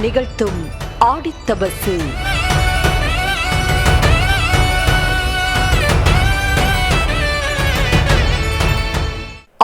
நிகழ்த்தும் ஆடித்தபசு.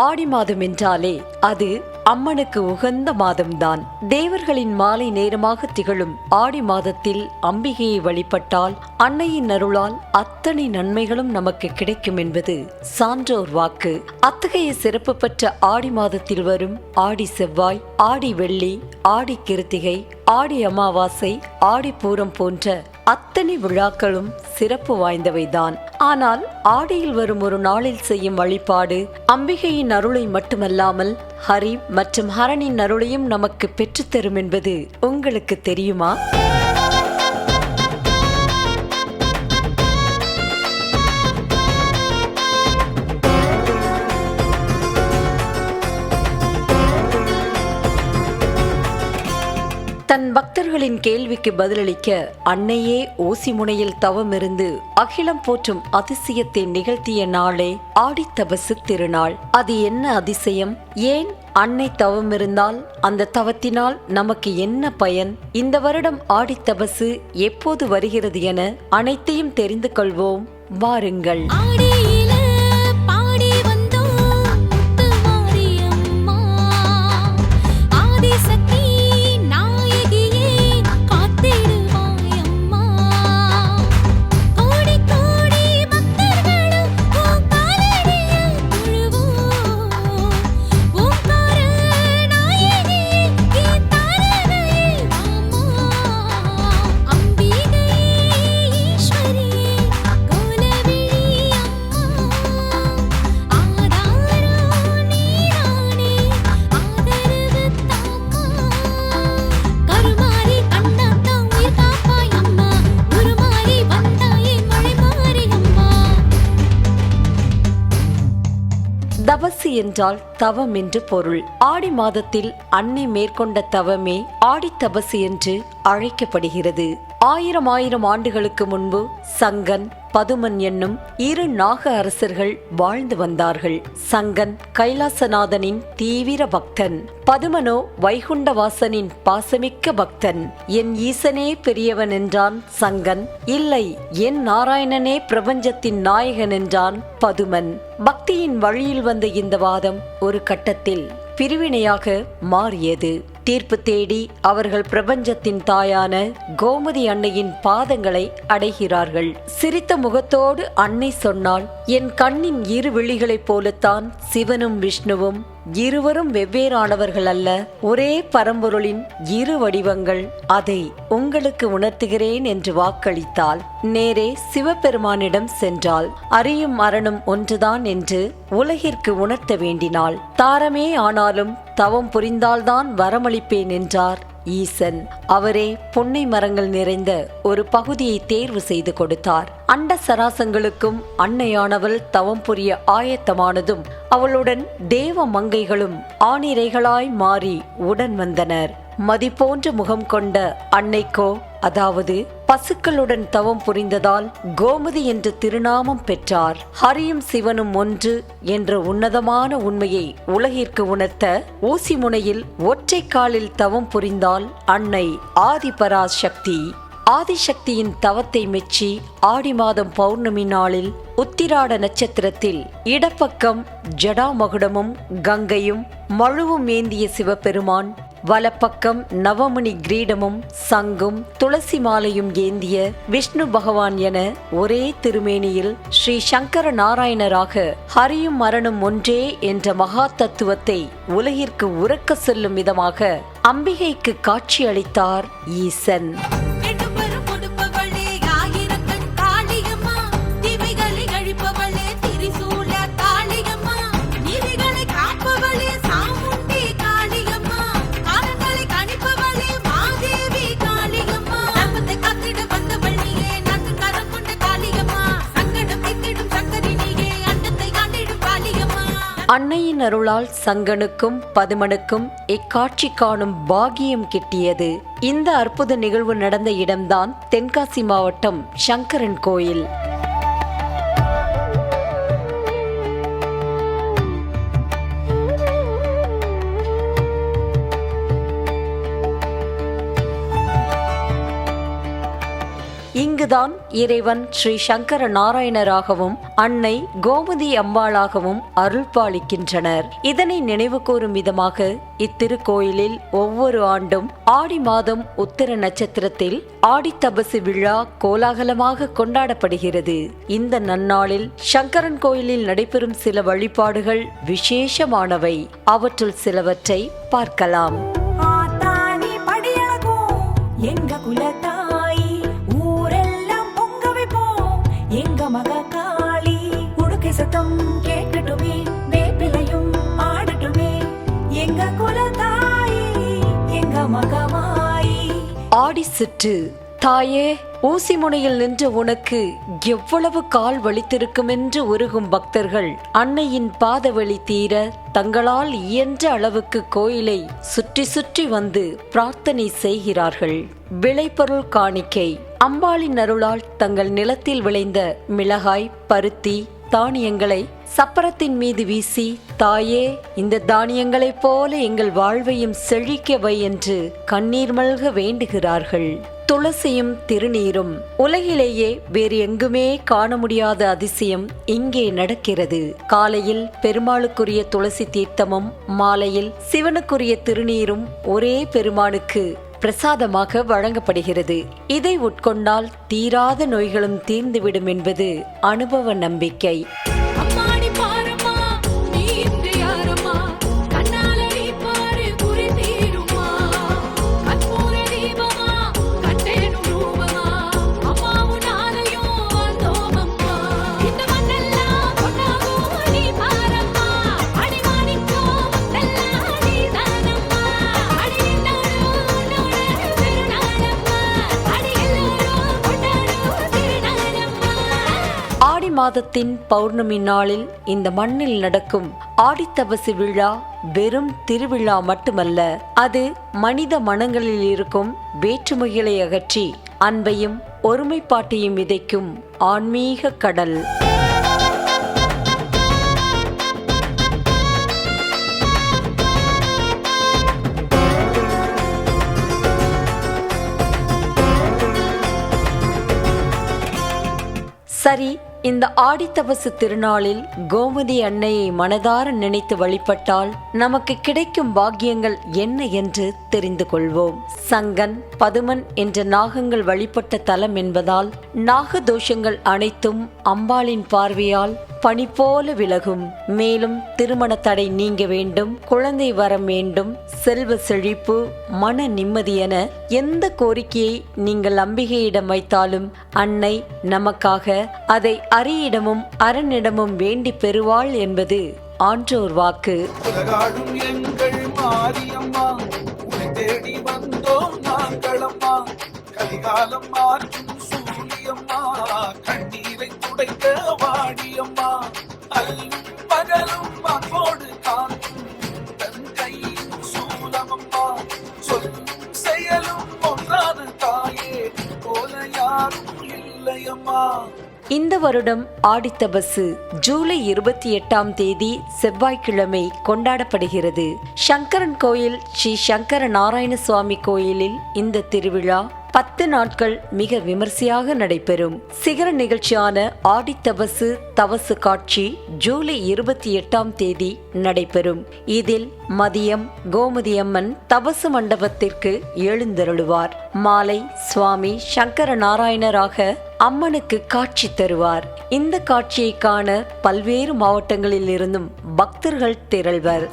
ஆடி மாதம் என்றாலே அது அம்மனுக்கு உகந்த மாதம்தான். தேவர்களின் மாலை நேரமாக திகழும் ஆடி மாதத்தில் அம்பிகையை வழிபட்டால் அன்னையின் அருளால் அத்தனை நன்மைகளும் நமக்கு கிடைக்கும் என்பது சான்றோர் வாக்கு. அத்தகைய சிறப்பு பெற்ற ஆடி மாதத்தில் வரும் ஆடி செவ்வாய், ஆடி வெள்ளி, ஆடி கிருத்திகை, ஆடி அமாவாசை, ஆடி பூரம் போன்ற அத்தனை விழாக்களும் சிறப்பு வாய்ந்தவைதான். ஆனால் ஆடியில் வரும் ஒரு நாளில் செய்யும் வழிபாடு அம்பிகையின் அருளை மட்டுமல்லாமல் ஹரி மற்றும் ஹரனின் அருளையும் நமக்கு பெற்றுத்தரும் என்பது உங்களுக்கு தெரியுமா? தன் பக்தர்களின் கேள்விக்கு பதிலளிக்க அன்னையே ஊசி முனையில் தவமிருந்து அகிலம் போற்றும் அதிசயத்தை நிகழ்த்திய நாளே ஆடித்தபசு திருநாள். அது என்ன அதிசயம்? ஏன் அன்னை தவமிருந்தால் அந்த தவத்தினால் நமக்கு என்ன பயன்? இந்த வருடம் ஆடித்தபசு எப்போது வருகிறது என அனைத்தையும் தெரிந்து கொள்வோம். வாருங்கள். தபசு என்றால் தவம் என்று பொருள். ஆடி மாதத்தில் அன்னை மேற்கொண்ட தவமே ஆடித்தபசு என்று அழைக்கப்படுகிறது. ஆயிரம் ஆண்டுகளுக்கு முன்பு சங்கன், பதுமன் என்னும் இரு நாக அரசர்கள் வாழ்ந்து வந்தார்கள். சங்கன் கைலாசநாதனின் தீவிர பக்தன், பதுமனோ வைகுண்டவாசனின் பாசமிக்க பக்தன். என் ஈசனே பெரியவன் என்றான் சங்கன். இல்லை, என் நாராயணனே பிரபஞ்சத்தின் நாயகன் என்றான் பதுமன். பக்தியின் வழியில் வந்த இந்த வாதம் ஒரு கட்டத்தில் பிரிவினையாக மாறியது. தீர்ப்பு தேடி அவர்கள் பிரபஞ்சத்தின் தாயான கோமதி அன்னையின் பாதங்களை அடைகிறார்கள். சிரித்த முகத்தோடு அன்னை சொன்னாள், என் கண்ணின் இரு விழிகளைப் போலத்தான் சிவனும் விஷ்ணுவும் இருவரும் வெவ்வேறானவர்கள் அல்ல, ஒரே பரம்பொருளின் இரு வடிவங்கள். அதை உங்களுக்கு உணர்த்துகிறேன் என்று வாக்களித்தாள். நேரே சிவபெருமானிடம் சென்றாள். அரியும் அரணும் ஒன்றுதான் என்று உலகிற்கு உணர்த்த வேண்டினாள். தாரமே ஆனாலும் தவம் புரிந்தால்தான் வரமளிப்பேன் என்றார் ஈசன். அவரே பொன்னை மரங்கள் நிறைந்த ஒரு பகுதியை தேர்வு செய்து கொடுத்தார். அண்ட சராசங்களுக்கும் அன்னையானவள் தவம் புரிய ஆயத்தமானதும் அவளுடன் தேவ மங்கைகளும் ஆணிரைகளாய் மாறி உடன் வந்தனர். மதி போன்ற முகம் கொண்ட அன்னைக்கோ, அதாவது பசுக்களுடன் தவம் புரிந்ததால் கோமதி என்ற திருநாமம் பெற்றார். ஹரியும் சிவனும் ஒன்று என்ற உன்னதமான உண்மையை உலகிற்கு உணர்த்த ஊசி முனையில் ஒற்றை காலில் தவம் புரிந்தால் அன்னை ஆதிபராசக்தி. ஆதிசக்தியின் தவத்தை மெச்சி ஆடி மாதம் பௌர்ணமி நாளில் உத்திராட நட்சத்திரத்தில் இடப்பக்கம் ஜடாமகுடமும் கங்கையும் மழுவும் ஏந்திய சிவபெருமான், வலப்பக்கம் நவமணி கிரீடமும் சங்கும் துளசி மாலையும் ஏந்திய விஷ்ணு பகவான் என ஒரே திருமேனியில் ஸ்ரீ சங்கர நாராயணராக ஹரியும் மரணும் ஒன்றே என்ற மகா தத்துவத்தை உலகிற்கு உரக்க சொல்லும் விதமாக அம்பிகைக்கு காட்சி அளித்தார் ஈசன். அன்னையின் அருளால் சங்கனுக்கும் பதுமனுக்கும் இக்காட்சி காணும் பாகியம் கிட்டியது. இந்த அற்புத நிகழ்வு நடந்த இடம்தான் தென்காசி மாவட்டம் சங்கரன் கோயில். இங்குதான் இறைவன் ஸ்ரீ சங்கர நாராயணராகவும் அன்னை கோமதி அம்பாளாகவும் அருள் பாலிக்கின்றனர். இதனை நினைவு கூறும் விதமாக இத்திருக்கோயிலில் ஒவ்வொரு ஆண்டும் ஆடி மாதம் உத்திர நட்சத்திரத்தில் ஆடித்தபசு விழா கோலாகலமாக கொண்டாடப்படுகிறது. இந்த நன்னாளில் சங்கரன் கோயிலில் நடைபெறும் சில வழிபாடுகள் விசேஷமானவை. அவற்றுள் சிலவற்றை பார்க்கலாம். எங்க குலத்தாயி ஊரெல்லாம் பொங்க வைப்போம், எங்க மக காளி உடுக்கை சத்தம் கேட்கட்டுமே, வேப்பிலையும் ஆடட்டுமே, எங்க குலத்தாயி எங்க மகமாயி. ஆடி சுற்று தாயே, ஊசி முனையில் நின்ற உனக்கு எவ்வளவு கால் வலித்திருக்கும் என்று உருகும் பக்தர்கள் அன்னையின் பாதவழி தீர தங்களால் இயன்ற அளவுக்கு கோயிலை சுற்றி சுற்றி வந்து பிரார்த்தனை செய்கிறார்கள். விளைபொருள் காணிக்கை. அம்பாளின் அருளால் தங்கள் நிலத்தில் விளைந்த மிளகாய், பருத்தி, தானியங்களை சப்பரத்தின் மீது வீசி, தாயே, இந்த தானியங்களைப் போல எங்கள் வாழ்வையும் செழிக்கவை என்று கண்ணீர் மல்க வேண்டுகிறார்கள். துளசியும் திருநீரும். உலகிலேயே வேறு எங்குமே காண முடியாத அதிசயம் இங்கே நடக்கிறது. காலையில் பெருமாளுக்குரிய துளசி தீர்த்தமும் மாலையில் சிவனுக்குரிய திருநீரும் ஒரே பெருமானுக்கு பிரசாதமாக வழங்கப்படுகிறது. இதை உட்கொண்டால் தீராத நோய்களும் தீர்ந்துவிடும் என்பது அனுபவ நம்பிக்கை. மாதத்தின் பௌர்ணமி நாளில் இந்த மண்ணில் நடக்கும் ஆடித்தபசு விழா வெறும் திருவிழா மட்டுமல்ல, அது மனித மனங்களில் இருக்கும் வேற்றுமைகளை அகற்றி அன்பையும் ஒருமைப்பாட்டையும் விதைக்கும் ஆன்மீக கடல். சரி, இந்த ஆடித்தபசு திருநாளில் கோமதி அன்னையை மனதார நினைத்து வழிபட்டால் நமக்கு கிடைக்கும் பாக்கியங்கள் என்ன என்று தெரிந்து கொள்வோம். சங்கன், பதுமன் என்ற நாகங்கள் வழிபட்ட தலம் என்பதால் நாக தோஷங்கள் அனைத்தும் அம்பாளின் பார்வையால் பனி போல விலகும். மேலும் திருமண தடை நீங்க வேண்டும், குழந்தை வரம் வேண்டும், செல்வ செழிப்பு, மன நிம்மதி என எந்த கோரிக்கையை நீங்கள் அம்பிகையிடம் வைத்தாலும் அன்னை நமக்காக அதை அரியிடமும் அரணிடமும் வேண்டி பெறுவாள் என்பது ஆன்றோர் வாக்கு. கலிகாலம் மாற்றும் சூரியம்மா, கண்ணீரை துடைக்க வாடியம்மா, அல்லும் பகலும் அன்போடு காக்கும் தன் கையின் சூலமம்மா, சொல்லும் செயலும் ஒன்றான தாயே, போல யாரும் இல்லையம்மா. இந்த வருடம் ஆடித்தபசு ஜூலை 28ஆம் தேதி செவ்வாய்க்கிழமை கொண்டாடப்படுகிறது. சங்கரன் கோயில் ஸ்ரீ சங்கர நாராயண சுவாமி கோயிலில் இந்த திருவிழா 10 நாட்கள் மிக விமர்சையாக நடைபெறும். சிகர நிகழ்ச்சியான ஆடித்தபசு தவசு காட்சி ஜூலை 28ஆம் தேதி நடைபெறும். இதில் மதியம் கோமதி அம்மன் தபசு மண்டபத்திற்கு எழுந்தருளுவார். மாலை சுவாமி சங்கர நாராயணராக அம்மனுக்கு காட்சி தருவார். இந்த காட்சியை காண பல்வேறு மாவட்டங்களில் இருந்தும் பக்தர்கள் திரள்வர்.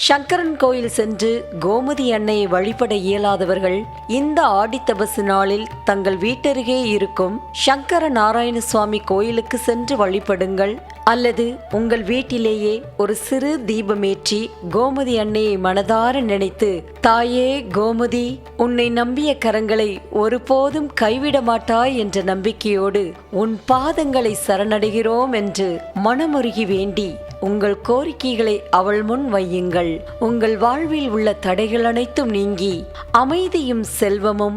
சங்கரன் கோயில் சென்று கோமதி அன்னையை வழிபட இயலாதவர்கள் இந்த ஆடித்தபசு நாளில் தங்கள் வீட்டருகே இருக்கும் சங்கர நாராயண சுவாமி கோயிலுக்கு சென்று வழிபடுங்கள். அல்லது உங்கள் வீட்டிலேயே ஒரு சிறு தீபமேற்றி கோமதி அன்னையை மனதார நினைத்து, தாயே கோமதி, உன்னை நம்பிய கரங்களை ஒருபோதும் கைவிட மாட்டாய் என்ற நம்பிக்கையோடு உன் பாதங்களை சரணடைகிறோம் என்று மனமுருகி வேண்டி உங்கள் கோரிக்கைகளை அவள் முன் வையுங்கள். உங்கள் வாழ்வில் உள்ள தடைகள் அனைத்தும் நீங்கி அமைதியும் செல்வமும்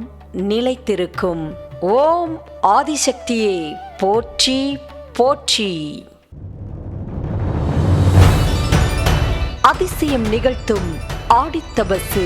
நிலைத்திருக்கும். ஓம் ஆதிசக்தியே போற்றி போற்றி. அதிசயம் நிகழ்த்தும் ஆடித்தபசு.